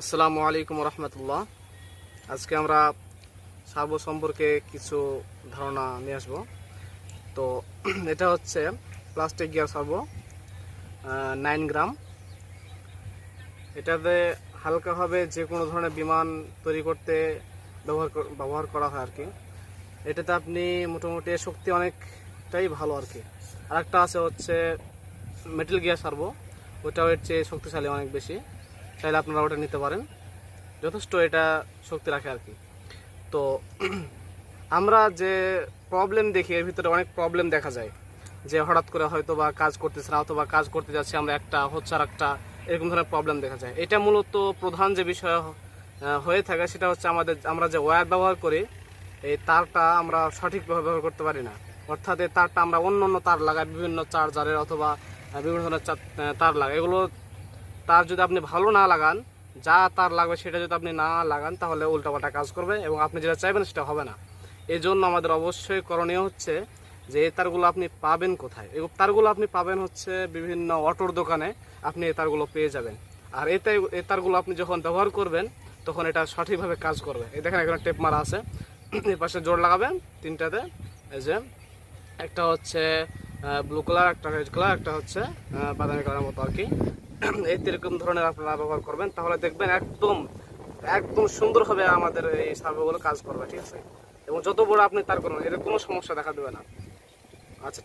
আসসালামু আলাইকুম রহমতুল্লাহ। আজকে আমরা সার্ভো সম্পর্কে কিছু ধারণা নিয়ে আসবো। তো এটা হচ্ছে প্লাস্টিক গিয়ার সার্ভো 9 গ্রাম। এটাতে হালকাভাবে যে কোনো ধরনের বিমান তৈরি করতে ব্যবহার করা হয় আর কি। এটাতে আপনি মোটামুটি শক্তি অনেকটাই ভালো আর কি। আরেকটা আছে হচ্ছে মেটাল গিয়ার সার্ভো, ওটাও এর চেয়ে শক্তিশালী অনেক বেশি। চাইলে আপনারা ওটা নিতে পারেন, যথেষ্ট এটা শক্তি রাখে আর কি। তো আমরা যে প্রবলেম দেখি, এর ভিতরে অনেক প্রবলেম দেখা যায় যে হঠাৎ করে হয়তো বা কাজ করতেছে না, অথবা কাজ করতে যাচ্ছি আমরা একটা হচ্ছে আর একটা, এরকম ধরনের প্রবলেম দেখা যায়। এটা মূলত প্রধান যে বিষয় হয়ে থাকে সেটা হচ্ছে আমরা যে ওয়্যার ব্যবহার করি, এই তারটা আমরা সঠিকভাবে ব্যবহার করতে পারি না। অর্থাৎ এই তারটা আমরা অন্য অন্য তার লাগাই, বিভিন্ন চার্জারের অথবা বিভিন্ন ধরনের তার লাগাই। এগুলো তার যদি আপনি ভালো না লাগান, যা তার লাগবে সেটা যদি আপনি না লাগান, তাহলে উল্টাপাল্টা কাজ করবে এবং আপনি যেটা চাইবেন সেটা হবে না। এই জন্য আমাদের অবশ্যই করণীয় হচ্ছে যে এই তারগুলো আপনি পাবেন কোথায়। এই তারগুলো আপনি পাবেন হচ্ছে বিভিন্ন অটোর দোকানে, আপনি এই তারগুলো পেয়ে যাবেন। আর এই তারগুলো আপনি যখন ব্যবহার করবেন তখন এটা সঠিকভাবে কাজ করবে। এই দেখেন এখানে টেপ মারা আছে, এই পাশে জোড় লাগাবেন তিনটাতে। এই যে একটা হচ্ছে ব্লু কালার, একটা রেড কালার, একটা হচ্ছে বাদামি কালারের মতো আর কি। এই এরকম ধরনের আপনারা ব্যবহার করবেন, তাহলে দেখবেন একদম একদম সুন্দরভাবে আমাদের এই সার্ভোগুলো কাজ করবে, ঠিক আছে। এবং যত বড় আপনি তার করুন, এর কোনো সমস্যা দেখা দেবে না। আচ্ছা।